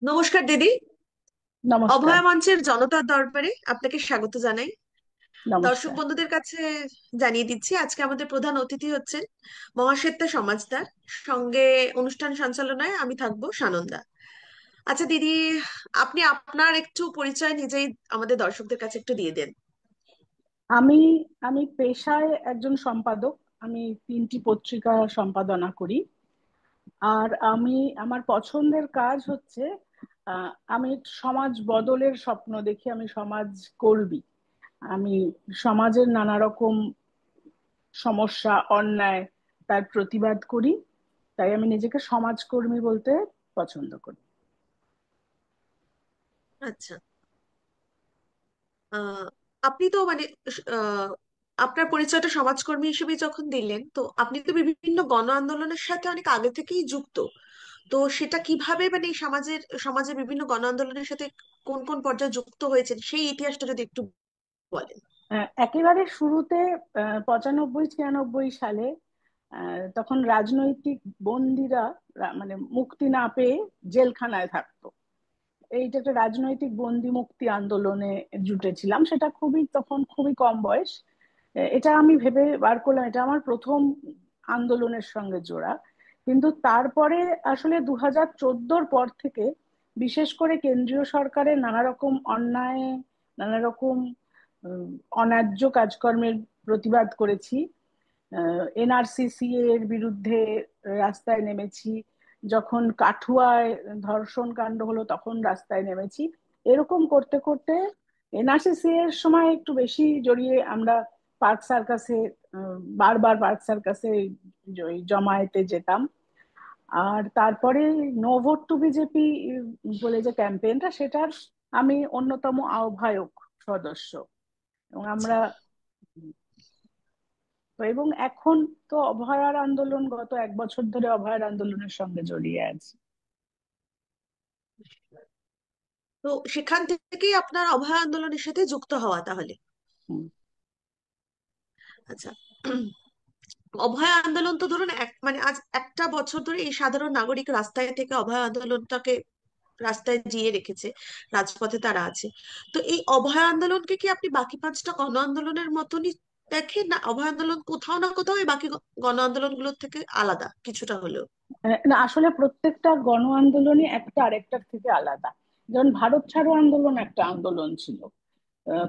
নমস্কার দিদি। নমস্কার। অভয়া মঞ্চের জনতার দরবারে আপনাকে স্বাগত জানাই। দর্শক নমস্কার। বন্ধুদের কাছে জানিয়ে দিচ্ছি, আজকে আমাদের প্রধান অতিথি হচ্ছেন মহাশ্বেতা সমাজদার। সঙ্গে অনুষ্ঠান সঞ্চালনায় আমি থাকবো সানন্দা। আচ্ছা দিদি, আপনি আপনার একটু পরিচয় নিজেই আমাদের দর্শকদের কাছে একটু দিয়ে দেন। আমি আমি পেশায় একজন সম্পাদক। আমি 3টি পত্রিকা সম্পাদনা করি। আর আমার পছন্দের কাজ হচ্ছে আমি সমাজ বদলের স্বপ্ন দেখি। আমি সমাজ কর্মী। আমি সমাজের নানা রকম সমস্যা, অন্যায়, তার প্রতিবাদ করি। তাই আমি নিজেকে সমাজকর্মী বলতে পছন্দ করি। আচ্ছা। আহ আপনি তো মানে আহ আপনার পরিচয়টা সমাজকর্মী হিসেবে যখন দিলেন, তো আপনি তো বিভিন্ন গণ আন্দোলনের সাথে অনেক আগে থেকেই যুক্ত। তো সেটা কিভাবে মানে এই সমাজের বিভিন্ন গণ আন্দোলনের সাথে কোন কোন পর্যায়ে যুক্ত হয়েছেন সেই ইতিহাসটা যদি একটু বলেন। একেবারে শুরুতে 95-96 সালে তখন রাজনৈতিক বন্দীরা মানে মুক্তি না পেয়ে জেলখানায় থাকতো। এইটা একটা রাজনৈতিক বন্দি মুক্তি আন্দোলনে জুটেছিলাম। সেটা তখন খুবই কম বয়স। এটা আমি ভেবে বার করলাম এটা আমার প্রথম আন্দোলনের সঙ্গে জোড়া। কিন্তু তারপরে আসলে 2014-র পর থেকে বিশেষ করে কেন্দ্রীয় সরকারের নানা রকম অন্যায়, নানা রকম উম, অন্যায্য কাজকর্মের প্রতিবাদ করেছি। এনআরসিসি এর বিরুদ্ধে রাস্তায় নেমেছি। যখন কাঠুয়ায় ধর্ষণ কাণ্ড হলো তখন রাস্তায় নেমেছি। এরকম করতে করতে এনআরসিসি এর সময় একটু বেশি জড়িয়ে আমরা পার্ক সার্কাসে, বারবার পার্ক সার্কাসে ওই জমায়েতে যেতাম। আর তারপরে নো ভোট টু বিজেপি বলে যে ক্যাম্পেইনটা, সেটার আমি অন্যতম আহ্বায়ক সদস্য। এবং আচ্ছা। আমরা এবং এখন তো অভয়ার আন্দোলন, গত 1 বছর ধরে অভয়ার আন্দোলনের সঙ্গে জড়িয়ে আছি। তো সেখান থেকেই আপনার অভয় আন্দোলনের সাথে যুক্ত হওয়া তাহলে। হুম। আচ্ছা। অভয় আন্দোলন তো ধরুন মানে আজ একটা বছর ধরে এই সাধারণ নাগরিক রাস্তায় থেকে অভয় আন্দোলনটাকে রাস্তায় জিয়ে রেখেছে, রাজপথে তারা আছে। তো এই অভয় আন্দোলনকে কি আপনি বাকি পাঁচটা গণ আন্দোলনের মতনই দেখেন, না অভয় আন্দোলন কোথাও না কোথাও এই বাকি গণ আন্দোলনগুলোর থেকে আলাদা কিছুটা হলেও? না, আসলে প্রত্যেকটা গণ আন্দোলনই একটা আরেকটার থেকে আলাদা। যেমন ভারত ছাড়ো আন্দোলন একটা আন্দোলন ছিল,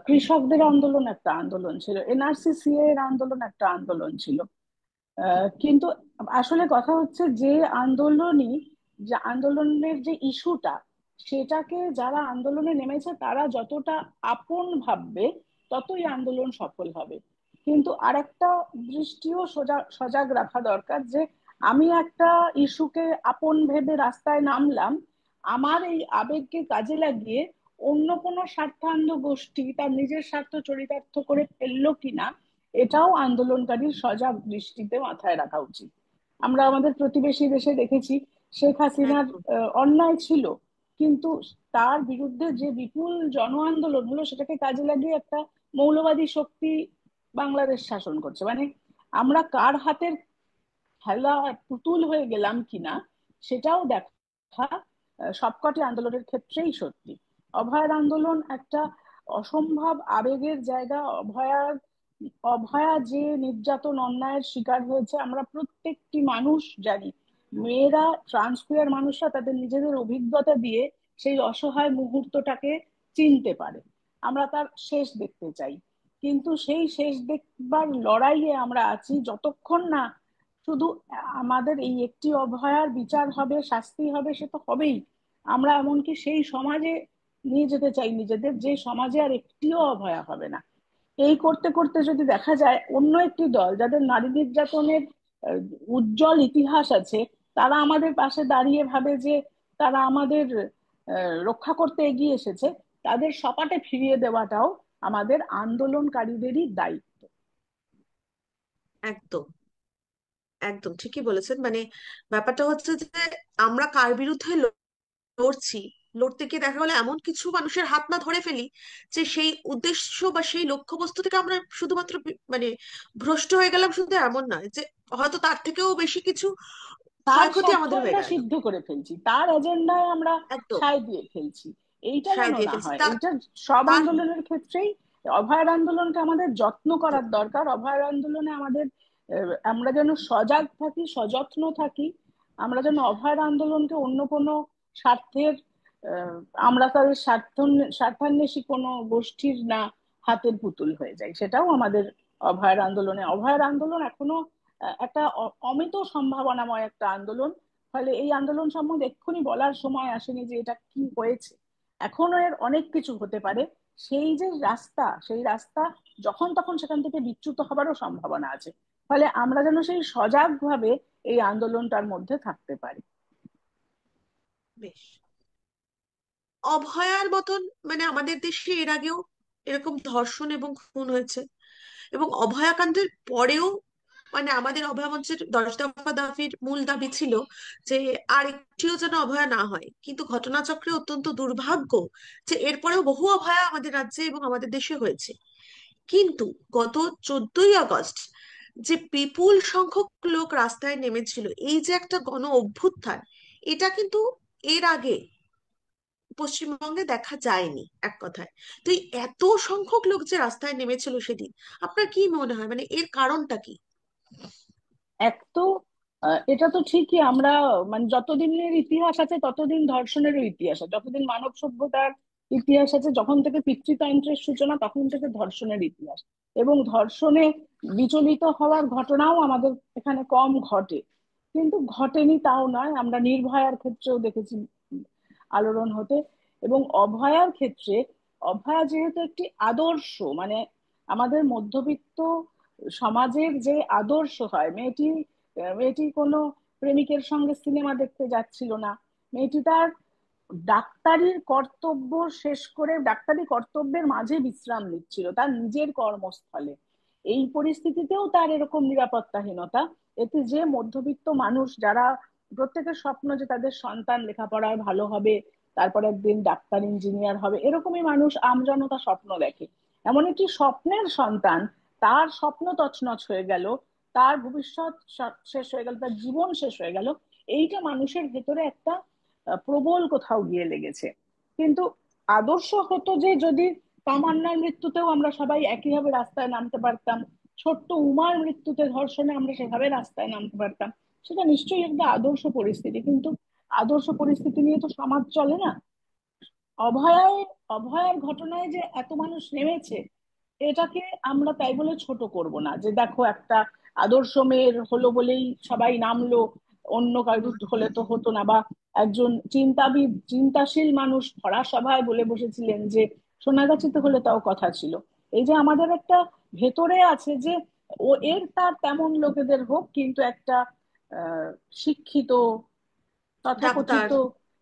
কৃষকদের আন্দোলন একটা আন্দোলন ছিল, এনআরসি এর আন্দোলন একটা আন্দোলন ছিল। কিন্তু আসলে কথা হচ্ছে যে আন্দোলনের যে ইস্যুটা, সেটাকে যারা আন্দোলনে নেমেছে তারা যতটা আপন ভাববে ততই আন্দোলন সফল হবে। কিন্তু আরেকটা দৃষ্টিও সজাগ রাখা দরকার যে আমি একটা ইস্যুকে আপন ভেবে রাস্তায় নামলাম, আমার এই আবেগকে কাজে লাগিয়ে অন্য কোনো স্বার্থান্ধ গোষ্ঠী তার নিজের স্বার্থ চরিতার্থ করে ফেললো কিনা, এটাও আন্দোলনকারীর সজাগ দৃষ্টিতে মাথায় রাখা উচিত। আমরা আমাদের প্রতিবেশী দেশে দেখেছি, শেখ হাসিনার একদম। অন্যায় ছিল, কিন্তু তার বিরুদ্ধে যে বিপুল জন আন্দোলন হলো সেটাকে কাজে লাগিয়ে একটা মৌলবাদী শক্তি বাংলাদেশ শাসন করছে। মানে আমরা কার হাতের খেলা পুতুল হয়ে গেলাম কিনা সেটাও দেখা সবকটি আন্দোলনের ক্ষেত্রেই সত্যি। অভয়ার আন্দোলন একটা অসম্ভব আবেগের জায়গা। অভয়া যে নির্যাতন অন্যায়ের শিকার হয়েছে আমরা প্রত্যেকটি মানুষ জানি। মেয়েরা, ট্রান্সকুয়ার মানুষরা তাদের নিজেদের অভিজ্ঞতা দিয়ে সেই অসহায় মুহূর্তটাকে চিনতে পারে। আমরা তার শেষ দেখতে চাই, কিন্তু সেই শেষ দেখবার লড়াইয়ে আমরা আছি যতক্ষণ না শুধু আমাদের এই একটি অভয়ার বিচার হবে, শাস্তি হবে, সে তো হবেই। আমরা এমনকি সেই সমাজে নিয়ে যেতে চাই নিজেদের, যে সমাজে আর একটিও অভয়া হবে না। এই করতে করতে যদি দেখা যায় অন্য একটি দল যাদের নারী নির্যাতনের আহ, উজ্জ্বল ইতিহাস আছে, তারা আমাদের পাশে দাঁড়িয়ে ভাবে যে তারা আমাদের রক্ষা করতে এগিয়ে এসেছে, তাদের সপাটে ফিরিয়ে দেওয়াটাও আমাদের আন্দোলনকারীদেরই দায়িত্ব। একদম, একদম ঠিকই বলেছেন। মানে ব্যাপারটা হচ্ছে যে আমরা কার বিরুদ্ধে লড়ছি, লড়তে গিয়ে দেখা গেলো এমন কিছু মানুষের হাত না ধরে ফেলি যে সেই উদ্দেশ্য বা সেই লক্ষ্যবস্তু থেকে আমরা শুধুমাত্র মানে ভ্রষ্ট হয়ে গেলাম, শুধু এমন নয় যে হয়তো তার থেকেও বেশি কিছু তার ক্ষয়ক্ষতি স্বার্থ আমাদের হয়ে আমরা গেল। সিদ্ধ করে ফেলছি, তার এজেন্ডায় আমরা একদম। সায় দিয়ে ফেলছি। এইটা সায় যেন দিয়ে না ফেলছি হয়, তার এইটা সব তার আন্দোলনের ক্ষেত্রেই। অভয়ার আন্দোলনকে আমাদের যত্ন একদম। করার দরকার। অভয়ার আন্দোলনে আমাদের আমরা যেন সজাগ থাকি, সযত্ন থাকি। আমরা যেন অভয়ার আন্দোলনকে অন্য কোনো স্বার্থের আহ, আমরা তাদের স্বার্থান্বেষী কোনো গোষ্ঠীর না হাতের পুতুল হয়ে যায়, সেটাও আমাদের অভয়ার আন্দোলনে। অভয়ার আন্দোলন এখনো একটা অমিত সম্ভাবনাময় একটা আন্দোলন। ফলে এই আন্দোলন সম্বন্ধে এক্ষুনি বলার সময় আসেনি যে এটা কি হয়েছে, এখনো এর অনেক কিছু হতে পারে। সেই যে রাস্তা, সেই রাস্তা যখন তখন সেখান থেকে বিচ্যুত হবারও সম্ভাবনা আছে। ফলে আমরা যেন সেই সজাগ ভাবে এই আন্দোলনটার মধ্যে থাকতে পারি। বেশ। অভয়ার মতন মানে আমাদের দেশে এর আগেও এরকম ধর্ষণ এবং খুন হয়েছে, এবং অভয়াকাণ্ডের পরেও মানে আমাদের অভয়া মঞ্চের 10 দফা দাবির মূল দাবি ছিল যে আর একটিও যেন অভয়া না হয়। কিন্তু ঘটনাচক্রে অত্যন্ত দুর্ভাগ্য যে এরপরেও বহু অভয়া আমাদের রাজ্যে এবং আমাদের দেশে হয়েছে। কিন্তু গত 14ই আগস্ট যে বিপুল সংখ্যক লোক রাস্তায় নেমেছিল, এই যে একটা গণ অভ্যুত্থান, এটা কিন্তু এর আগে পশ্চিমবঙ্গে দেখা যায়নি এক কথায়। তো এই এত সংখ্যক লোক যে রাস্তায় নেমেছিল সেদিন, আপনার কি মনে হয় মানে এর কারণটা কি? এক তো এটা তো ঠিকই, আমরা মানে যতদিনের ইতিহাস আছে ততদিন ধর্ষণেরও ইতিহাস আছে, যতদিন মানব সভ্যতার ইতিহাস আছে, যখন থেকে পিতৃতন্ত্রের সূচনা তখন থেকে ধর্ষণের ইতিহাস। এবং ধর্ষণে বিচলিত হওয়ার ঘটনাও আমাদের এখানে কম ঘটে। কিন্তু ঘটেনি তাও নয়, আমরা নির্ভয়ার ক্ষেত্রেও দেখেছি আলোড়ন হতে। এবং অভয়ার ক্ষেত্রে, অভয়া যেহেতু একটি আদর্শ, মানে আমাদের মধ্যবিত্ত সমাজের যে আদর্শ হয়, মেয়েটি কোনো প্রেমিকের সঙ্গে সিনেমা দেখতে যাচ্ছিল না। মেয়েটি তার ডাক্তারির কর্তব্য শেষ করে ডাক্তারি কর্তব্যের মাঝে বিশ্রাম নিচ্ছিল তার নিজের কর্মস্থলে। এই পরিস্থিতিতেও তার এরকম নিরাপত্তাহীনতা, এতে যে মধ্যবিত্ত মানুষ যারা প্রত্যেকের স্বপ্ন যে তাদের সন্তান লেখাপড়ায় ভালো হবে, তারপর একদিন ডাক্তার ইঞ্জিনিয়ার হবে, এরকমই মানুষ আমজনতা স্বপ্ন দেখে। এমন একটি স্বপ্নের সন্তান, তার স্বপ্ন তছনছ হয়ে গেল, তার ভবিষ্যৎ শেষ হয়ে গেল, তার জীবন শেষ হয়ে গেল। এইটা মানুষের ভেতরে একটা প্রবল কোথাও গিয়ে লেগেছে। কিন্তু আদর্শ হতো যে যদি তামান্নার মৃত্যুতেও আমরা সবাই একইভাবে রাস্তায় নামতে পারতাম, ছোট্ট উমার মৃত্যুতে ধর্ষণে আমরা সেভাবে রাস্তায় নামতে পারতাম, সেটা নিশ্চয়ই একটা আদর্শ পরিস্থিতি। কিন্তু আদর্শ পরিস্থিতি নিয়ে তো সমাজ চলে না। অভয়ায় অভয়ার ঘটনায় যে এত মানুষ নেমেছে, এটাকে আমরা তাই বলে ছোট করব না যে দেখো একটা আদর্শ মেয়ের হলো বলেই সবাই নামলো, অন্য কারুর হলে তো হতো না। বা একজন চিন্তাবিদ, চিন্তাশীল মানুষ ভরা সভায় বলে বসেছিলেন যে সোনাগাছিতে হলে তাও কথা ছিল। এই যে আমাদের একটা ভেতরে আছে যে ও এর তার তেমন লোকেদের হোক, কিন্তু একটা আহ শিক্ষিত ডাক্তার। তথাকথিত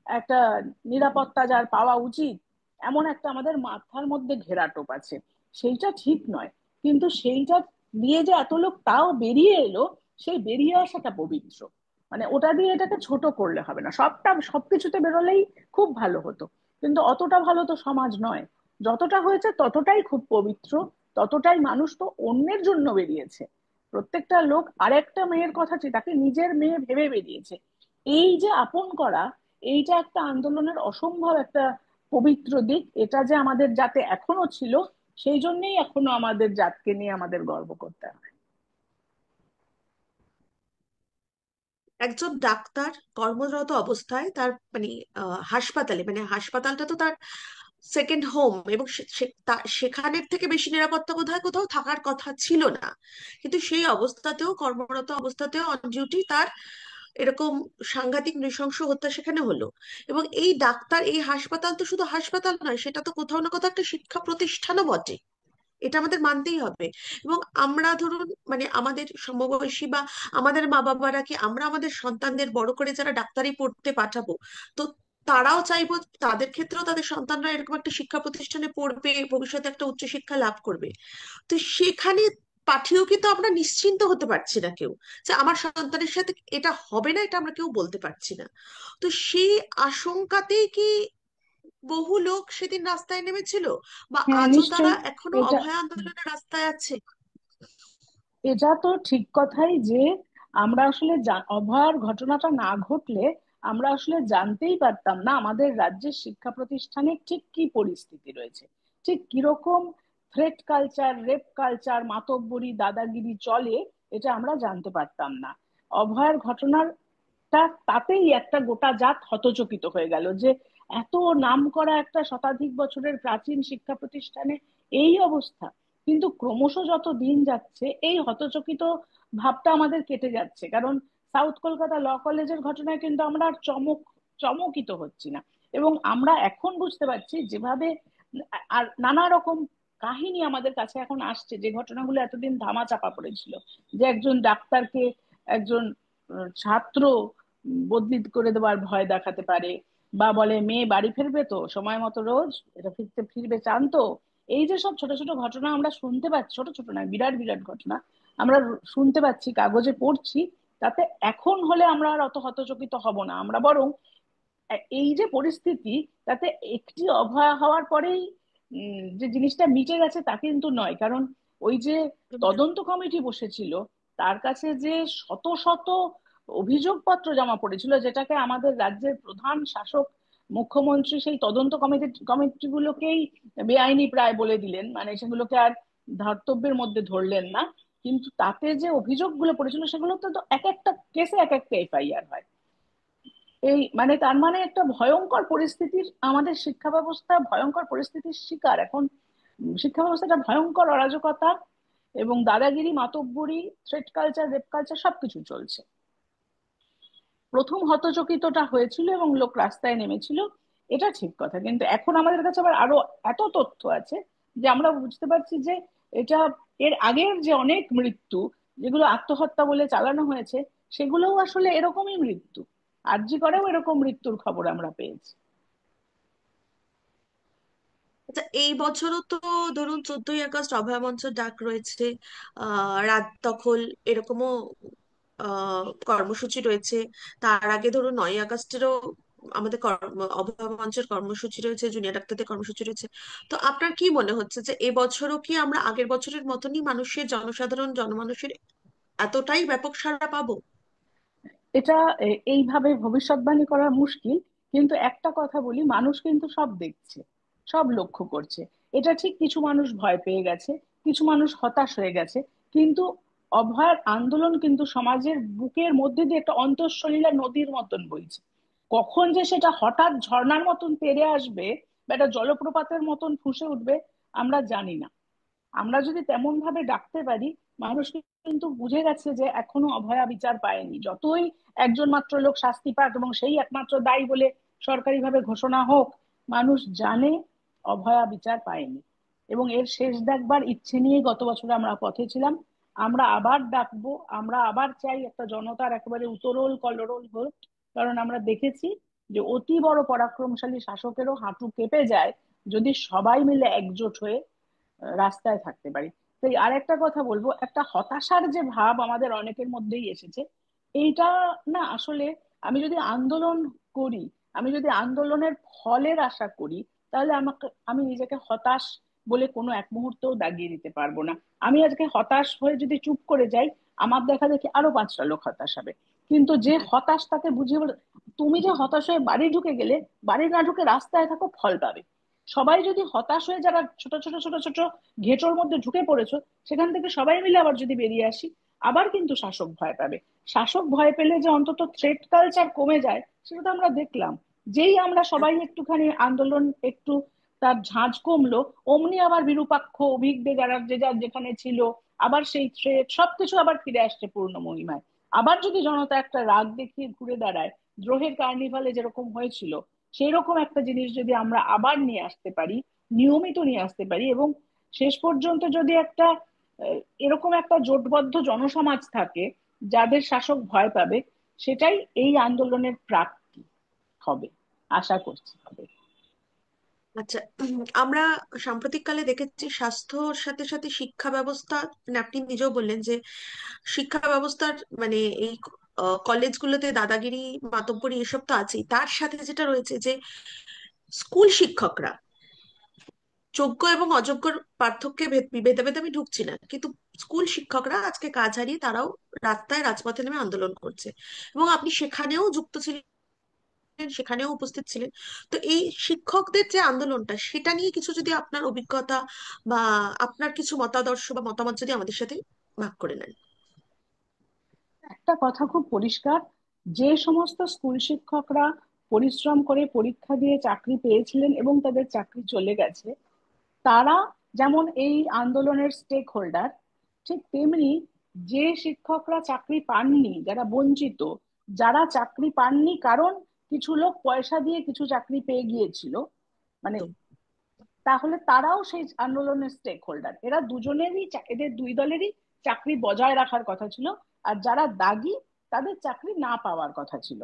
একটা নিরাপত্তা যার পাওয়া উচিত, এমন একটা আমাদের মাথার মধ্যে ঘেরাটোপ আছে। সেইটা ঠিক নয়, কিন্তু সেইটা দিয়ে যে এত লোক তাও বেরিয়ে এলো, সেই বেরিয়ে আসাটা পবিত্র। মানে ওটা দিয়ে এটাকে ছোট করলে হবে না, সবটা সবকিছুতে বেরোলেই খুব ভালো হতো, কিন্তু অতটা ভালো তো সমাজ নয়। যতটা হয়েছে ততটাই খুব পবিত্র, ততটাই মানুষ তো অন্যের জন্য বেরিয়েছে। প্রত্যেকটা লোক আরেকটা মেয়ের কথা তাকে নিজের মেয়ে ভেবে বেরিয়েছে। এই যে আপন করা, এইটা একটা আন্দোলনের অসম্ভব একটা পবিত্র দিক। এটা যে আমাদের জাতে এখনো ছিল, সেই জন্যই এখনো আমাদের জাতকে নিয়ে আমাদের গর্ব করতে হয়। একজন ডাক্তার কর্মরত অবস্থায় তার মানে হাসপাতালে, মানে হাসপাতালটা তো তার সেকেন্ড হোম, এবং সেখানের থেকে বেশি নিরাপত্তা বোধহয় কোথাও থাকার কথা ছিল না। কিন্তু সেই অবস্থাতেও, কর্মরত অবস্থাতেও অন ডিউটি তার এরকম সাংঘাতিক নৃশংস হত্যা সেখানে হলো। এবং এই ডাক্তার, এই হাসপাতাল তো শুধু হাসপাতাল নয়, সেটা তো কোথাও না কোথাও একটা শিক্ষা প্রতিষ্ঠানও বটে, এটা আমাদের মানতেই হবে। এবং আমরা ধরুন মানে আমাদের সমবয়সী বা আমাদের মা বাবারা কি, আমরা আমাদের সন্তানদের বড় করে যারা ডাক্তারি পড়তে পাঠাবো, তো তারাও চাইবো তাদের ক্ষেত্রেও তাদের সন্তানরা এরকম একটা শিক্ষা প্রতিষ্ঠানে পড়বে, ভবিষ্যতে একটা উচ্চশিক্ষা লাভ করবে। তো সেখানে পাঠিয়েও কিন্তু আমরা নিশ্চিন্ত হতে পারছি না কেউ, যে আমার সন্তানের সাথে এটা হবে না, এটা আমরা কেউ বলতে পারছি না। তো সেই আশঙ্কাতেই কি বহু লোক সেদিন রাস্তায় নেমেছিল, বা হ্যাঁ, আজও তারা নিশ্চয়ই। এখনো এটা অভয় আন্দোলনের রাস্তায় আছে? এটা তো ঠিক কথাই যে আমরা আসলে অভয়ার ঘটনাটা না ঘটলে আমরা আসলে জানতেই পারতাম না আমাদের রাজ্যের শিক্ষা প্রতিষ্ঠানে ঠিক কি পরিস্থিতি রয়েছে, ঠিক কিরকম থ্রেট কালচার, রেপ কালচার, মাতব্বরি, দাদাগিরি চলে, এটা আমরা জানতে পারতাম না। অভয়ার ঘটনার তাতেই একটা গোটা জাত হতচকিত হয়ে গেল যে এত নাম করা একটা শতাধিক বছরের প্রাচীন শিক্ষা প্রতিষ্ঠানে এই অবস্থা। কিন্তু ক্রমশ যত দিন যাচ্ছে এই হতচকিত ভাবটা আমাদের কেটে যাচ্ছে, কারণ সাউথ কলকাতা ল কলেজের ঘটনায় কিন্তু আমরা আর চমকিত হচ্ছি না। এবং আমরা এখন বুঝতে পারছি যেভাবে আর নানা রকম কাহিনী আমাদের কাছে এখন আসছে, যে ঘটনাগুলো এতদিন ধামা চাপা পড়েছিল, যে একজন ডাক্তারকে একজন ছাত্র বদলি করে দেওয়ার ভয় দেখাতে পারে, বা বলে মেয়ে বাড়ি ফিরবে তো সময় মতো রোজ, এটা ফিরবে চান তো। এই যে সব ছোট ছোট ঘটনা আমরা শুনতে পাচ্ছি, ছোট ছোট নয় বিরাট বিরাট ঘটনা আমরা শুনতে পাচ্ছি, কাগজে পড়ছি, তাতে এখন হলে আমরা আর অত হতচকিত হব না, আমরা বরং এই যে পরিস্থিতি, তাতে একটি অভয়া হওয়ার পরেই যে জিনিসটা মিটে গেছে তা কিন্তু নয়। কারণ ওই যে তদন্ত কমিটি বসেছিল, তার কাছে যে শত শত অভিযোগপত্র জমা পড়েছিল, যেটাকে আমাদের রাজ্যের প্রধান শাসক মুখ্যমন্ত্রী সেই তদন্ত কমিটিগুলোকেই বেআইনি প্রায় বলে দিলেন, মানে সেগুলোকে আর ধর্তব্যের মধ্যে ধরলেন না। কিন্তু তাতে যে অভিযোগগুলো পড়েছিল সেগুলো তো তো এক একটা কেসে এক একটা এফআইআর হয়। এই মানে তার মানে একটা ভয়ঙ্কর পরিস্থিতির, আমাদের শিক্ষা ব্যবস্থা ভয়ঙ্কর পরিস্থিতির শিকার এখন। শিক্ষা ব্যবস্থাটা ভয়ঙ্কর অরাজকতা এবং দাদাগিরি, মাতব্বরি, থ্রেট কালচার, রেপ কালচার সবকিছু চলছে। প্রথম হতচকিতটা হয়েছিল এবং লোক রাস্তায় নেমেছিল, এটা ঠিক কথা, কিন্তু এখন আমাদের কাছে আবার আরো এত তথ্য আছে যে আমরা বুঝতে পারছি যে এটা এর আগের যে অনেক মৃত্যু যেগুলো আত্মহত্যা বলে চালানো হয়েছে, সেগুলোও আসলে এরকমই মৃত্যু। আরজি করেও এরকম মৃত্যুর খবর আমরা পেয়েছি। আচ্ছা, এই বছরও তো ধরুন 14ই আগস্ট অভয়া মঞ্চের ডাক রয়েছে, রাত দখল এরকমও কর্মসূচি রয়েছে। তার আগে ধরুন 9ই আগস্টেরও আমাদের অভয়া মঞ্চের কর্মসূচি রয়েছে, জুনিয়র ডাক্তারদের কর্মসূচি রয়েছে। তো আপনার কি মনে হচ্ছে যে এবছরও কি আমরা আগের বছরের মতনই মানুষের, জনসাধারণ জনমানুষের এতটাই ব্যাপক সাড়া পাবো? এটা এইভাবে ভবিষ্যৎবাণী করা মুশকিল, কিন্তু একটা কথা বলি, মানুষ কিন্তু সব দেখছে, সব লক্ষ্য করছে। এটা ঠিক কিছু মানুষ ভয় পেয়ে গেছে, কিছু মানুষ হতাশ হয়ে গেছে, কিন্তু অভয়ার আন্দোলন কিন্তু সমাজের বুকের মধ্যে দিয়ে একটা অন্তঃসলীলা নদীর মতন বইছে। কখন যে সেটা হঠাৎ ঝর্ণার মতন তেড়ে আসবে বা একটা জলপ্রপাতের মতন ফুঁসে উঠবে আমরা জানি না। আমরা যদি তেমন ভাবে ডাকতে পারি, মানুষ কিন্তু বুঝে গেছে যে এখনো অভয়া বিচার পায়নি, যতই একজন মাত্র লোক শাস্তি পাক এবং সেই একমাত্র দায়ী বলে সরকারি ভাবে ঘোষণা হোক, মানুষ জানে অভয়া বিচার পায়নি। এবং এর শেষ দেখবার ইচ্ছে নিয়ে গত বছর আমরা পথে ছিলাম। আমরা আবার ডাকবো, আমরা আবার চাই একটা জনতার একেবারে উতরোল কলরোল হোক, কারণ আমরা দেখেছি যে অতি বড় পরাক্রমশালী শাসকেরও হাঁটু কেঁপে যায় যদি সবাই মিলে একজোট হয়ে রাস্তায় থাকতে পারি। তাই আর একটা কথা বলবো, একটা হতাশার যে ভাব আমাদের অনেকের মধ্যেই এসেছে, এইটা না আসলে, আমি যদি আন্দোলন করি, আমি যদি আন্দোলনের ফলের আশা করি, তাহলে আমি নিজেকে হতাশ বলে কোনো এক মুহূর্তও দাগিয়ে দিতে পারবো না। আমি আজকে হতাশ হয়ে যদি চুপ করে যাই, আমার দেখা দেখি আরো 5টা লোক হতাশ হবে। কিন্তু যে হতাশ তাকে বুঝিয়ে বলে, তুমি যে হতাশ হয়ে বাড়ি ঢুকে গেলে, বাড়ি না ঢুকে রাস্তায় থাকো, ফল পাবে। সবাই যদি হতাশ হয়ে, যারা ছোট ছোট ছোট ছোট ঘেঁটোর মধ্যে ঢুকে পড়েছো, সেখান থেকে সবাই মিলে আবার যদি বেরিয়ে আসি, আবার কিন্তু শাসক ভয় পাবে। শাসক ভয় পেলে যে অন্তত থ্রেট কালচার কমে যায়, সেটা তো আমরা দেখলাম। যেই আমরা সবাই একটুখানি আন্দোলন একটু তার ঝাঁজ কমলো, অমনি আবার বিরূপাক্ষ অভিজ্ঞ যারা যে যার যেখানে ছিল, আবার সেই থ্রেট সবকিছু আবার ফিরে আসছে পূর্ণ মহিমায়। আবার যদি জনতা একটা রাগ দেখিয়ে ঘুরে দাঁড়ায়, দ্রোহের কার্নিভালে যেরকম হয়েছিল, সেই রকম একটা জিনিস যদি আমরা আবার নিয়ে আসতে পারি, নিয়মিত নিয়ে আসতে পারি, এবং শেষ পর্যন্ত যদি একটা এরকম একটা জোটবদ্ধ জনসমাজ থাকে যাদের শাসক ভয় পাবে, সেটাই এই আন্দোলনের প্রাপ্তি হবে, আশা করছি হবে। আচ্ছা, আমরা সাম্প্রতিককালে দেখেছি স্বাস্থ্যর সাথে সাথে শিক্ষা ব্যবস্থা, মানে আপনি নিজেও বললেন যে শিক্ষা ব্যবস্থার মানে এই কলেজগুলোতে দাদাগিরি, মাতব্বরি এসব তো আছেই, তার সাথে যেটা রয়েছে যে স্কুল শিক্ষকরা যোগ্য এবং অযোগ্যর পার্থক্যে ভেদাভেদে আমি ঢুকছি না, কিন্তু স্কুল শিক্ষকরা আজকে কাজ হারিয়ে তারাও রাস্তায় রাজপথে নেমে আন্দোলন করছে, এবং আপনি সেখানেও যুক্ত ছিলেন, সেখানেও উপস্থিত ছিলেন। তো এই শিক্ষকদের যে আন্দোলনটা, সেটা নিয়ে কিছু যদি আপনার অভিজ্ঞতা বা আপনার কিছু মতাদর্শ বা মতামত যদি আমাদের সাথে ভাগ করে নেন। একটা কথা খুব পরিষ্কার, যে সমস্ত স্কুল শিক্ষকরা পরিশ্রম করে পরীক্ষা দিয়ে চাকরি পেয়েছিলেন এবং তাদের চাকরি চলে গেছে, তারা যেমন এই আন্দোলনের স্টেক হোল্ডার, ঠিক তেমনি যে শিক্ষকরা চাকরি পাননি, যারা বঞ্চিত, যারা চাকরি পাননি কারণ কিছু লোক পয়সা দিয়ে কিছু চাকরি পেয়ে গিয়েছিল, মানে, একদম। তাহলে তারাও সেই আন্দোলনের স্টেক হোল্ডার। এরা দুজনেরই এদের দুই দলেরই চাকরি বজায় রাখার কথা ছিল, আর যারা দাগি তাদের চাকরি না পাওয়ার কথা ছিল।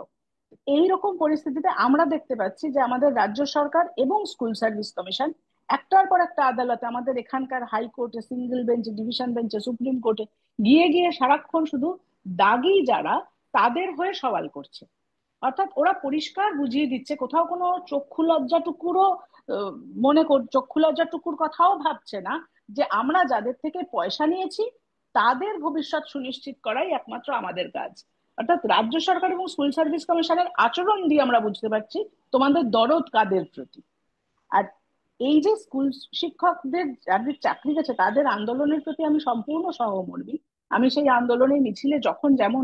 এই রকম পরিস্থিতিতে আমরা দেখতে পাচ্ছি যে আমাদের রাজ্য সরকার এবং স্কুল সার্ভিস কমিশন একটার পর একটা আদালতে, আমাদের এখানকার হাইকোর্টে, সিঙ্গেল বেঞ্চে, ডিভিশন বেঞ্চে, সুপ্রিম কোর্টে গিয়ে গিয়ে সারাক্ষণ শুধু দাগি যারা, তাদের হয়ে সওয়াল করছে। অর্থাৎ ওরা পরিষ্কার বুঝিয়ে দিচ্ছে, কোথাও কোনো চক্ষু লজ্জাটুকুরও আহ, চক্ষু লজ্জাটুকুর কথাও ভাবছে না যে আমরা যাদের থেকে পয়সা নিয়েছি তাদের ভবিষ্যৎ সুনিশ্চিত করাই একমাত্র আমাদের কাজ। অর্থাৎ রাজ্য সরকার এবং স্কুল সার্ভিস কমিশনের আচরণ দিয়ে আমরা বুঝতে পারছি তোমাদের দরদ কাদের প্রতি। আর এই যে স্কুল শিক্ষকদের যাদের চাকরি গেছে তাদের আন্দোলনের প্রতি আমি সম্পূর্ণ সহমর্মী। আমি সেই আন্দোলনের মিছিলে যখন যেমন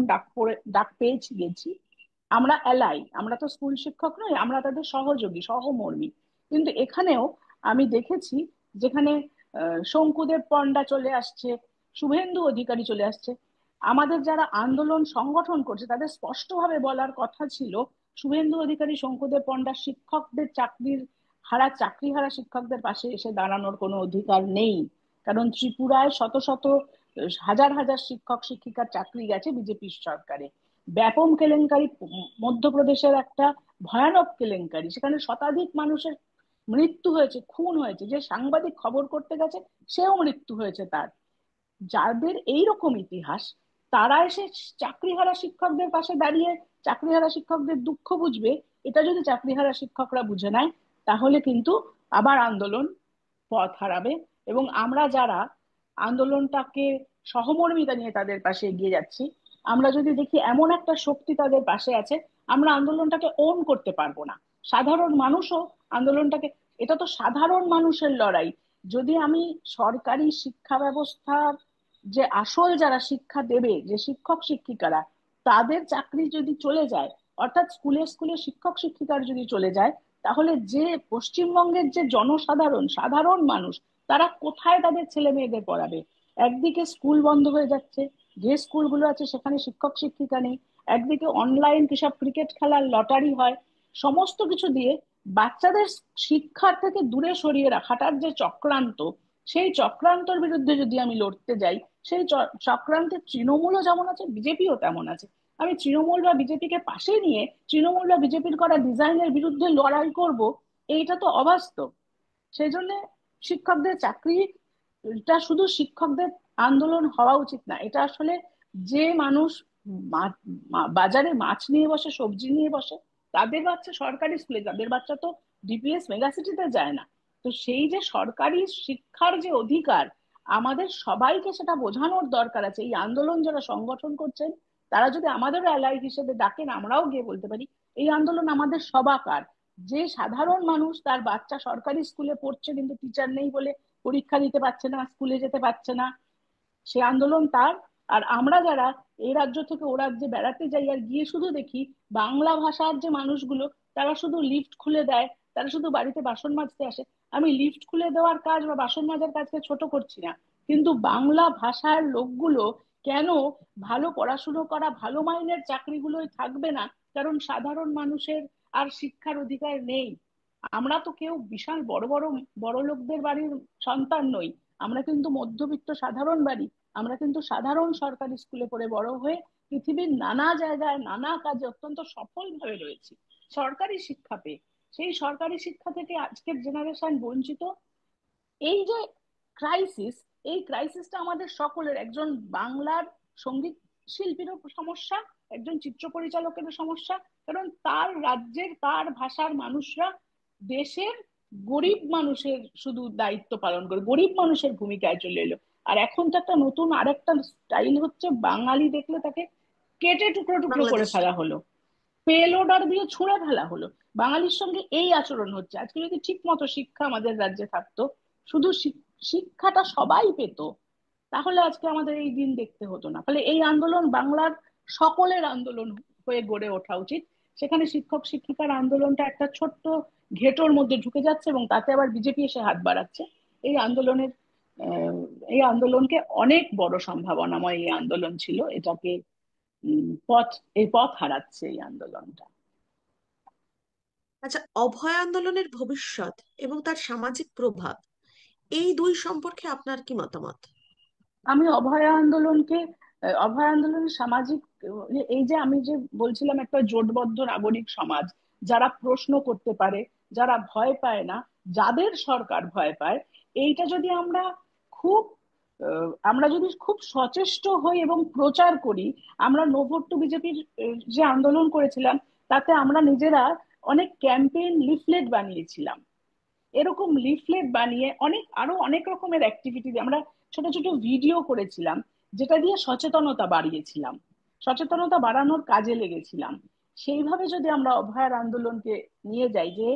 ডাক পেয়েছি গেছি। আমরা এলাই, আমরা তো স্কুল শিক্ষক নই, আমরা তাদের সহযোগী সহমর্মী। কিন্তু এখানেও আমি দেখেছি, যেখানে শঙ্কুদেব পণ্ডা চলে আসছে, শুভেন্দু অধিকারী চলে আসছে, আমাদের যারা আন্দোলন সংগঠন করছে তাদের স্পষ্টভাবে বলার কথা ছিল শুভেন্দু অধিকারী, শঙ্কুদেব পণ্ডা শিক্ষকদের চাকরি হারা শিক্ষকদের পাশে এসে দাঁড়ানোর কোনো অধিকার নেই। কারণ ত্রিপুরায় শত শত হাজার হাজার শিক্ষক শিক্ষিকার চাকরি গেছে বিজেপির সরকারে। ব্যাপক কেলেঙ্কারি, মধ্যপ্রদেশের একটা ভয়ানক কেলেঙ্কারি, সেখানে শতাধিক মানুষের মৃত্যু হয়েছে, খুন হয়েছে, যে সাংবাদিক খবর করতে গেছে সেও মৃত্যু হয়েছে তার। যাদের এইরকম ইতিহাস, তারা এসে চাকরিহারা শিক্ষকদের পাশে দাঁড়িয়ে চাকরিহারা শিক্ষকদের দুঃখ বুঝবে, এটা যদি চাকরিহারা শিক্ষকরা বুঝে নেয়, তাহলে কিন্তু আবার আন্দোলন পথ হারাবে। এবং আমরা যারা আন্দোলনটাকে সহমর্মিতা নিয়ে তাদের পাশে এগিয়ে যাচ্ছি, আমরা যদি দেখি এমন একটা শক্তি তাদের পাশে আছে, আমরা আন্দোলনটাকে ওন করতে পারবো না। সাধারণ মানুষও আন্দোলনটাকে, এটা তো সাধারণ মানুষের লড়াই। যদি আমি সরকারি শিক্ষা ব্যবস্থার যে আসল যারা শিক্ষা দেবে, যে শিক্ষক শিক্ষিকারা, তাদের চাকরি যদি চলে যায়, অর্থাৎ স্কুলে স্কুলে শিক্ষক শিক্ষিকার যদি চলে যায়, তাহলে যে পশ্চিমবঙ্গের যে জনসাধারণ, সাধারণ মানুষ, তারা কোথায় তাদের ছেলে মেয়েদের পড়াবে? একদিকে স্কুল বন্ধ হয়ে যাচ্ছে, যে স্কুলগুলো আছে সেখানে শিক্ষক শিক্ষিকা নেই। একদিকে অনলাইন কিসব ক্রিকেট খেলার লটারি হয়, সমস্ত কিছু দিয়ে বাচ্চাদের শিক্ষার থেকে দূরে সরিয়ে রাখাটার যে চক্রান্ত, সেই চক্রান্তর বিরুদ্ধে যদি আমি লড়তে যাই, সেই চক্রান্তের তৃণমূলও যেমন আছে, বিজেপিও তেমন আছে। আমি তৃণমূল বা বিজেপিকে পাশে নিয়ে তৃণমূল বা বিজেপির করা ডিজাইনের বিরুদ্ধে লড়াই করব, এইটা তো অবাস্তব। সেই জন্য শিক্ষকদের চাকরিটা শুধু শিক্ষকদের আন্দোলন হওয়া উচিত না, এটা আসলে যে মানুষ বাজারে মাছ নিয়ে বসে, সবজি নিয়ে বসে, তাদের বাচ্চা সরকারি স্কুলে, তাদের বাচ্চা তো ডিপিএস মেগাসিটিতে যায় না। তো সেই যে সরকারি শিক্ষার যে অধিকার, আমাদের সবাইকে সেটা বোঝানোর দরকার আছে। এই আন্দোলন যারা সংগঠন করছেন, তারা যদি আমাদেরও অ্যালাই হিসেবে ডাকেন, আমরাও গিয়ে বলতে পারি এই আন্দোলন আমাদের সবাকার। যে সাধারণ মানুষ তার বাচ্চা সরকারি স্কুলে পড়ছে কিন্তু টিচার নেই বলে পরীক্ষা দিতে পারছে না, স্কুলে যেতে পারছে না, সে আন্দোলন তার। আর আমরা যারা এই রাজ্য থেকে ও রাজ্যে বেড়াতে যাই আর গিয়ে শুধু দেখি বাংলা ভাষার যে মানুষগুলো, তারা শুধু লিফট খুলে দেয়, তারা শুধু বাড়িতে বাসন মাজতে আসে। আমি লিফট খুলে দেওয়ার কাজ বা বাসন মাজার কাজকে ছোট করছি না, কিন্তু বাংলা ভাষার লোকগুলো কেন ভালো পড়াশুনো করা ভালো মাইনের চাকরিগুলোই থাকবে না? কারণ সাধারণ মানুষের আর শিক্ষার অধিকার নেই। আমরা তো কেউ বিশাল বড় বড় বড় লোকদের বাড়ির সন্তান নই, আমরা কিন্তু মধ্যবিত্ত সাধারণ বাড়ি। আমরা কিন্তু সাধারণ সরকারি স্কুলে পড়ে বড় হয়ে পৃথিবীর নানা জায়গায় নানা কাজে অত্যন্ত সফলভাবে রয়েছি সরকারি শিক্ষা পেয়ে। সেই সরকারি শিক্ষা থেকে আজকের জেনারেশন বঞ্চিত। এই যে ক্রাইসিস, এই ক্রাইসিসটা আমাদের সকলের, একজন বাংলার সঙ্গীত শিল্পীরও সমস্যা, একজন চিত্র পরিচালকেরও সমস্যা। কারণ তার রাজ্যের তার ভাষার মানুষরা দেশের গরিব মানুষের শুধু দায়িত্ব পালন করে, গরিব মানুষের ভূমিকায় চলে এলো। আর এখন তো একটা নতুন আরেকটা স্টাইল হচ্ছে, বাঙালি দেখলে তাকে কেটে টুকরো টুকরো করে বাংলাদেশে। ফেলা হলো, পেল অর্ডার দিয়ে ছুঁড়ে ফেলা হলো। বাঙালির সঙ্গে এই আচরণ হচ্ছে। আজকে যদি ঠিক মতো শিক্ষা আমাদের রাজ্যে থাকতো, শুধু শিক্ষাটা সবাই পেত, তাহলে আজকে আমাদের এই দিন দেখতে হতো না। ফলে এই আন্দোলন বাংলার সকলের আন্দোলন হয়ে গড়ে ওঠা উচিত। সেখানে শিক্ষক শিক্ষিকার আন্দোলনটা একটা ছোট্ট ঘেটোর মধ্যে ঢুকে যাচ্ছে, এবং তাতে আবার বিজেপি এসে হাত বাড়াচ্ছে। এই আন্দোলনের আহ, এই আন্দোলনকে অনেক বড় সম্ভাবনাময় এই আন্দোলন ছিল, এটাকে পথ, এই পথ হারাচ্ছে এই আন্দোলনটা। আচ্ছা, অভয় আন্দোলনের ভবিষ্যৎ এবং তার সামাজিক প্রভাব, এই দুই সম্পর্কে আপনার কি মতামত? আমি অভয় আন্দোলনকে, অভয় আন্দোলনের সামাজিক, এই যে আমি যে বলছিলাম একটা জোটবদ্ধ নাগরিক সমাজ, যারা প্রশ্ন করতে পারে, যারা ভয় পায় না, যাদের সরকার ভয় পায়, এইটা যদি আমরা খুব আমরা যদি খুব সচেষ্ট হই এবং প্রচার করি। আমরা নো ভোট টু বিজেপির যে আন্দোলন করেছিলাম, তাতে আমরা নিজেরা অনেক ক্যাম্পেইন লিফলেট বানিয়েছিলাম। এরকম লিফলেট বানিয়ে অনেক আরো অনেক রকমের অ্যাক্টিভিটি আমরা ছোট ছোট ভিডিও করেছিলাম, যেটা দিয়ে সচেতনতা বাড়িয়েছিলাম, সচেতনতা বাড়ানোর কাজে লেগেছিলাম। সেইভাবে যদি আমরা অভয়ার আন্দোলনকে নিয়ে যাই, যে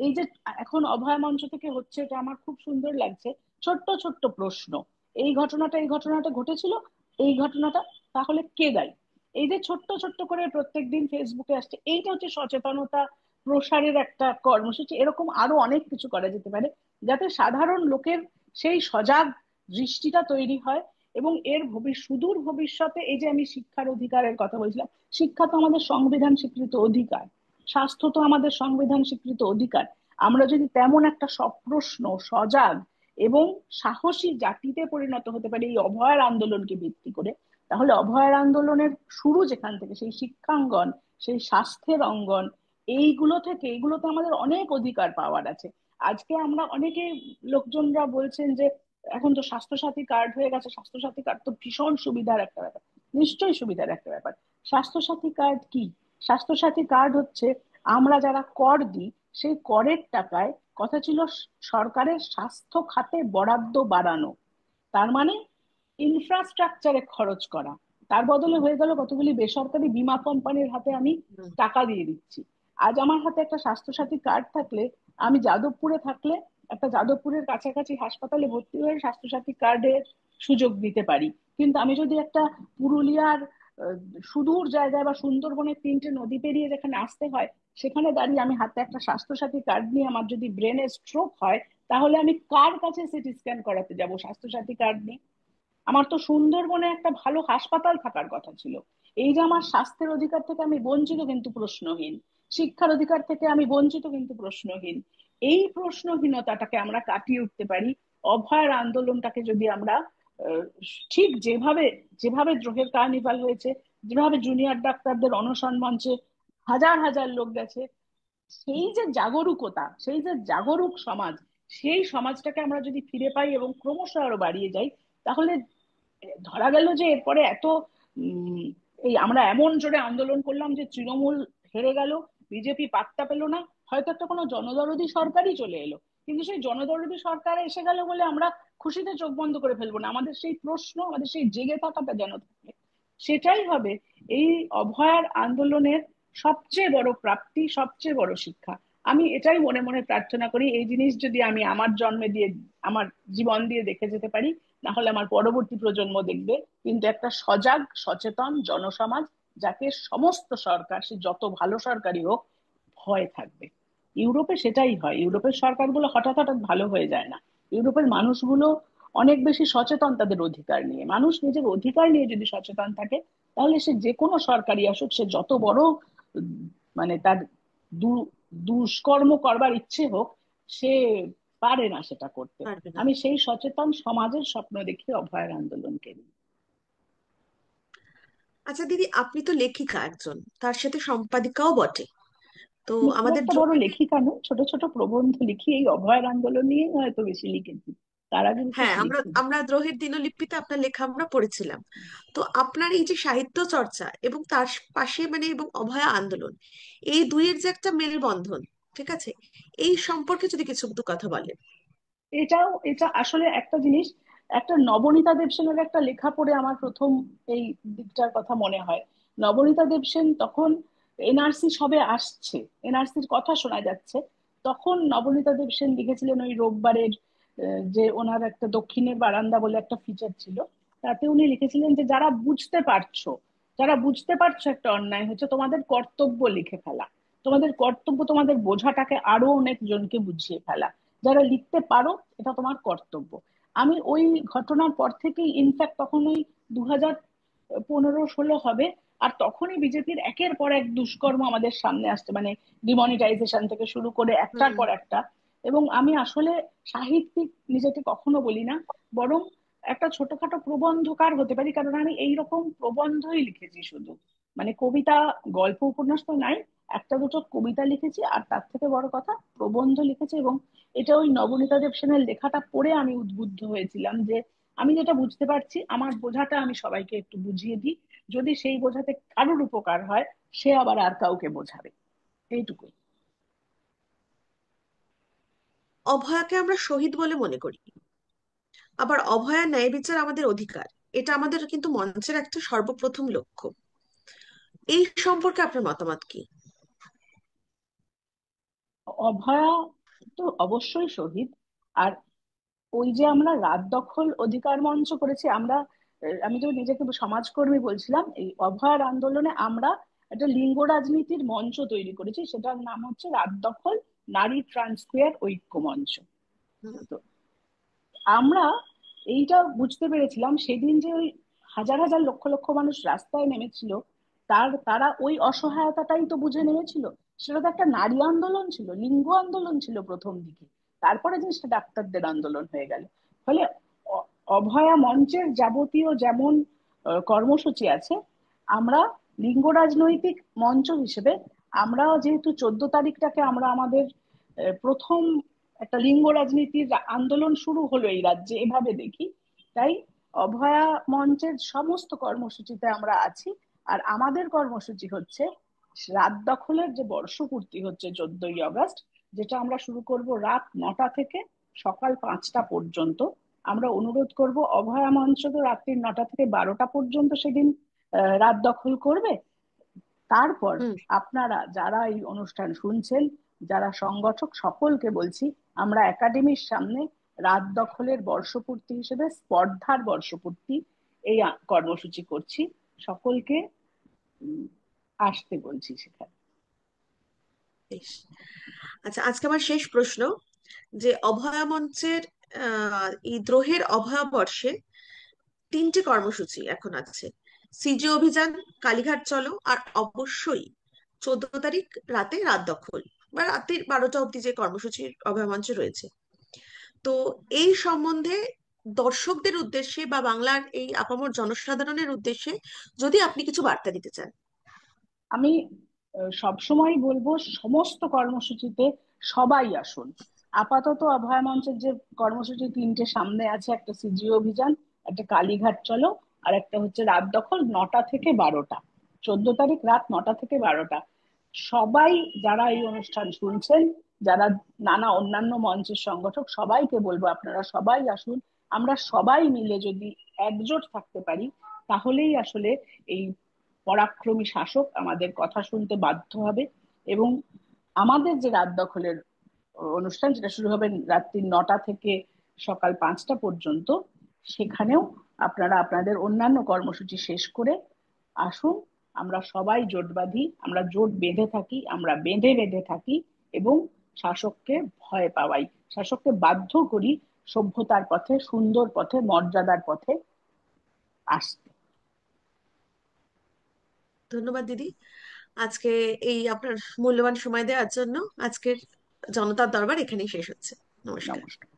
এই যে এখন অভয় মঞ্চ থেকে হচ্ছে, এটা আমার খুব সুন্দর লাগছে। ছোট্ট ছোট্ট প্রশ্ন, এই ঘটনাটা ঘটেছিল, এই ঘটনাটা তাহলে কে দায়ী? এই যে ছোট্ট ছোট্ট করে প্রত্যেকদিন ফেসবুকে আসছে, এইটা হচ্ছে সচেতনতা প্রসারের একটা কর্মসূচি। এরকম আরো অনেক কিছু করা যেতে পারে, যাতে সাধারণ লোকের সেই সজাগ দৃষ্টিটা তৈরি হয়। এবং এর সুদূর ভবিষ্যতে, এই যে আমি শিক্ষার অধিকারের কথা বলছিলাম, শিক্ষা তো আমাদের সংবিধান স্বীকৃত অধিকার, স্বাস্থ্য তো আমাদের সংবিধান স্বীকৃত অধিকার। আমরা যদি তেমন একটা সপ্রশ্ন, সজাগ এবং সাহসী জাতিতে পরিণত হতে পারি এই অভয়ার আন্দোলনকে ভিত্তি করে, তাহলে অভয়ার আন্দোলনের শুরু যেখান থেকে, সেই শিক্ষাঙ্গন, সেই স্বাস্থ্যের অঙ্গন, এইগুলো থেকে, এইগুলোতে আমাদের অনেক অধিকার পাওয়ার আছে। আজকে আমরা অনেকে, লোকজনরা বলছেন যে এখন তো স্বাস্থ্যসাথী কার্ড হয়ে গেছে, স্বাস্থ্যসাথী কার্ড তো ভীষণ সুবিধার একটা ব্যাপার। নিশ্চয়ই সুবিধার একটা ব্যাপার। স্বাস্থ্যসাথী কার্ড কি? স্বাস্থ্যসাথী কার্ড হচ্ছে আমরা যারা কর দিই, সেই করের টাকায়, কথা ছিল সরকারের স্বাস্থ্য খাতে বরাদ্দ বাড়ানো, তার মানে ইনফ্রাস্ট্রাকচারে খরচ করা। তার বদলে হয়ে গেল কতগুলি বেসরকারি বীমা কোম্পানির হাতে আমি হুম। টাকা দিয়ে দিচ্ছি। আজ আমার হাতে একটা স্বাস্থ্যসাথী কার্ড থাকলে, আমি যাদবপুরে থাকলে একটা যাদবপুরের কাছাকাছি হাসপাতালে ভর্তি হয়ে স্বাস্থ্যসাথী কার্ডের সুযোগ দিতে পারি। কিন্তু আমি যদি একটা পুরুলিয়ার আহ, সুদূর জায়গায় বা সুন্দরবনের 3টে নদী পেরিয়ে যেখানে আসতে হয়, সেখানে দাঁড়িয়ে আমি হাতে একটা স্বাস্থ্যসাথী কার্ড নিয়ে আমার যদি ব্রেনে স্ট্রোক হয়, তাহলে আমি কার কাছে সিটি স্ক্যান করাতে যাব স্বাস্থ্যসাথী কার্ড নিয়ে? আমার তো সুন্দরবনে একটা ভালো হাসপাতাল থাকার কথা ছিল। এই যে আমার স্বাস্থ্যের অধিকার থেকে আমি বঞ্চিত কিন্তু প্রশ্নহীন, শিক্ষার অধিকার থেকে আমি বঞ্চিত কিন্তু প্রশ্নহীন। এই প্রশ্নহীনতাটাকে আমরা কাটিয়ে উঠতে পারি অভয়ার আন্দোলনটাকে যদি আমরা আহ, ঠিক যেভাবে, যেভাবে দ্রোহের কার্নিভাল হয়েছে, যেভাবে জুনিয়র ডাক্তারদের অনশন মঞ্চে হাজার হাজার লোক গেছে, সেই যে জাগরুকতা, সেই যে জাগরুক সমাজ, সেই সমাজটাকে আমরা যদি ফিরে পাই এবং ক্রমশ আরো বাড়িয়ে যাই, তাহলে ধরা গেল যে এরপরে এত উম, এই আমরা এমন জোরে আন্দোলন করলাম যে তৃণমূল হেরে গেল, বিজেপি পাত্তা পেল না, হয়তো একটা কোনো জনদরদি সরকারই চলে এলো। কিন্তু সেই জনদরদি সরকার এসে গেল বলে আমরা খুশিতে চোখ বন্ধ করে ফেলবো না। আমাদের সেই প্রশ্ন, আমাদের সেই জেগে থাকাটা যেন থাকে। সেটাই হবে এই অভয়ার আন্দোলনের সবচেয়ে বড় প্রাপ্তি, সবচেয়ে বড় শিক্ষা। আমি এটাই মনে মনে প্রার্থনা করি, এই জিনিস যদি আমি আমার জন্মে দিয়ে, আমার জীবন দিয়ে দেখে যেতে পারি, না হলে আমার পরবর্তী প্রজন্ম দেখবে কিন্তু একটা সজাগ সচেতন জনসমাজ, যাকে সমস্ত সরকার, সে যত ভালো সরকারই হোক, ভয় থাকবে। ইউরোপে সেটাই হয়, ইউরোপের সরকারগুলো হঠাৎ হঠাৎ ভালো হয়ে যায় না। ইউরোপের মানুষগুলো অনেক বেশি সচেতন তাদের অধিকার নিয়ে। মানুষ নিজের অধিকার নিয়ে যদি সচেতন থাকে, তাহলে সে যে কোনো সরকারই আসুক, সে যত বড় উম, মানে তার দু- দুষ্কর্ম করবার ইচ্ছে হোক, সে পারে না সেটা করতে। পারবে না। আমি সেই সচেতন সমাজের স্বপ্ন দেখি অভয়ার আন্দোলনকে নিয়ে। আচ্ছা দিদি, আপনি তো লেখিকা একজন, তার সাথে সম্পাদিকাও বটে। তো আমি খুব আমাদের একটা বড় দ্রোহের, লেখিকা নই, ছোট ছোট প্রবন্ধ লিখি, এই অভয়ার আন্দোলন নিয়ে হয়তো বেশি লিখেছি, তার আগে বিশেষ হ্যাঁ, আমরা লিখিনি। আমরা দ্রোহের দিনলিপিতে আপনার লেখা আমরা পড়েছিলাম। তো আপনার এই যে সাহিত্য চর্চা এবং তার পাশে মানে এবং অভয়া আন্দোলন, এই দুইয়ের যে একটা মেলবন্ধন, ঠিক আছে, এই সম্পর্কে যদি কিছু দু কথা বলেন। এটা আসলে একটা জিনিস, একটা নবনীতা দেবসেনের একটা লেখা পড়ে আমার প্রথম এই দিকটার কথা মনে হয়। নবনীতা দেবসেন তখন এনআরসি সবে আসছে, এনআরসির কথা শোনা যাচ্ছে, তখন নবনীতা দেবসেন লিখেছিলেন ওই রোববারের যে ওনার একটা দক্ষিণের বারান্দা বলে একটা ফিচার ছিল, তাতে উনি লিখেছিলেন যে যারা বুঝতে পারছো একটা অন্যায় হচ্ছে, তোমাদের কর্তব্য লিখে ফেলা, তোমাদের কর্তব্য তোমাদের বোঝাটাকে আরো অনেক জনকে বুঝিয়ে ফেলা, যারা লিখতে পারো এটা তোমার কর্তব্য। আমি ওই ঘটনার পর থেকেই ইনফ্যাক্ট তখন ওই 2015-16 হবে, আর তখনই বিজেপির একের পর এক দুষ্কর্ম আমাদের সামনে আসছে, মানে ডিমনিটাইজেশন থেকে শুরু করে একটার হুম। পর একটা। এবং আমি আসলে সাহিত্যিক নিজেকে কখনো বলি না, বরং একটা ছোটখাটো প্রবন্ধকার হতে পারি, কারণ আমি এইরকম প্রবন্ধই লিখেছি শুধু, মানে কবিতা, গল্প উপন্যাস তো নাই, একটা দুটো কবিতা লিখেছি, আর তার থেকে বড় কথা প্রবন্ধ লিখেছি। এবং এটা ওই নবনীতা দেব সেনের লেখাটা পড়ে আমি উদ্বুদ্ধ হয়েছিলাম যে আমি যেটা বুঝতে পারছি আমার বোঝাটা আমি সবাইকে একটু বুঝিয়ে দিই, যদি সেই বোঝাতে কারোর উপকার হয় সে আবার আর কাউকে বোঝাবে, এইটুকুই। অভয়াকে আমরা শহীদ বলে মনে করি, আবার অভয়ার ন্যায় বিচার আমাদের অধিকার, এটা আমাদের কিন্তু মঞ্চের একটা সর্বপ্রথম লক্ষ্য। এই সম্পর্কে আপনার মতামত কি? অভয়া তো অবশ্যই শহীদ। আর ওই যে আমরা রাত দখল অধিকার মঞ্চ করেছি আমরা, আমি তো নিজেকে সমাজকর্মী বলছিলাম, এই অভয়ার আন্দোলনে আমরা একটা লিঙ্গ রাজনীতির মঞ্চ তৈরি করেছি, সেটার নাম হচ্ছে রাত দখল নারী ট্রান্সফেয়ার ঐক্য মঞ্চ। হুম। তো আমরা এইটা বুঝতে পেরেছিলাম সেদিন যে ওই হাজার হাজার লক্ষ লক্ষ মানুষ রাস্তায় নেমেছিল, তারা ওই অসহায়তাটাই তো বুঝে নেমেছিল। সেটা তো একটা নারী আন্দোলন ছিল, লিঙ্গ আন্দোলন ছিল প্রথম দিকে, তারপরে জিনিসটা ডাক্তারদের আন্দোলন হয়ে গেল। ফলে অ- অভয়া মঞ্চের যাবতীয় যেমন কর্মসূচি আছে, আমরা লিঙ্গ রাজনৈতিক মঞ্চ হিসেবে, আমরা যেহেতু 14 তারিখটাকে আমরা আমাদের প্রথম একটা লিঙ্গ রাজনীতির আন্দোলন শুরু হলো এই রাজ্যে এভাবে দেখি, তাই অভয়া মঞ্চের সমস্ত কর্মসূচিতে আমরা আছি। আর আমাদের কর্মসূচি হচ্ছে রাত দখলের যে বর্ষপূর্তি হচ্ছে 14ই আগস্ট, যেটা আমরা শুরু করব রাত 9টা থেকে সকাল 5টা পর্যন্ত। আমরা অনুরোধ করব অভয়া মঞ্চ তো রাত্রি 9টা থেকে 12টা পর্যন্ত সেদিন রাত দখল করবে। তারপর হুম। আপনারা যারা এই অনুষ্ঠান শুনছেন, যারা সংগঠক, সকলকে বলছি আমরা একাডেমির সামনে রাত দখলের বর্ষপূর্তি হিসেবে স্পর্ধার বর্ষপূর্তি এই কর্মসূচি করছি, সকলকে উম, আসতে বলছি সেখানে। বেশ। আচ্ছা, আজকে আমার শেষ প্রশ্ন, যে অভয়া মঞ্চের এই দ্রোহের অভয়া বর্ষে তিনটে কর্মসূচি এখন আছে: সিজে অভিযান, কালীঘাট চলো, আর অবশ্যই 14 তারিখ রাতে রাত দখল, বা রাতের 12টা অব্দি যে কর্মসূচি অভয় মঞ্চে রয়েছে। তো এই সম্বন্ধে দর্শকদের উদ্দেশ্যে বা বাংলার এই আপামর জনসাধারণের উদ্দেশ্যে যদি আপনি কিছু বার্তা দিতে চান। আমি সবসময় বলবো সমস্ত কর্মসূচিতে সবাই আসুন। আপাতত অভয় মঞ্চের যে কর্মসূচি তিনটে সামনে আছে, একটা সিজিও অভিযান, একটা কালীঘাট চলো, আর একটা হচ্ছে রাত দখল 9টা থেকে 12টা, 14 তারিখ রাত 9টা থেকে 12টা। সবাই যারা এই অনুষ্ঠান শুনছেন, যারা নানা অন্যান্য মঞ্চের সংগঠক, সবাইকে বলবো আপনারা সবাই আসুন। আমরা সবাই মিলে যদি একজোট থাকতে পারি তাহলেই আসলে এই পরাক্রমী শাসক আমাদের কথা শুনতে বাধ্য হবে। এবং আমাদের যে রাত দখলের অনুষ্ঠান, যেটা শুরু হবে রাত্রি 9টা থেকে সকাল 5টা পর্যন্ত, সেখানেও আপনারা আপনাদের অন্যান্য কর্মসূচি শেষ করে আসুন। আমরা সবাই জোট বাঁধি, আমরা জোট বেঁধে থাকি, আমরা বেঁধে বেঁধে থাকি এবং শাসককে ভয় পাওয়াই, শাসককে বাধ্য করি সভ্যতার পথে, সুন্দর পথে, মর্যাদার পথে আসতে। ধন্যবাদ দিদি, আজকে এই আপনার মূল্যবান সময় দেওয়ার জন্য। আজকের জনতার দরবার এখানেই শেষ হচ্ছে। নমস্কার। নমস্কার।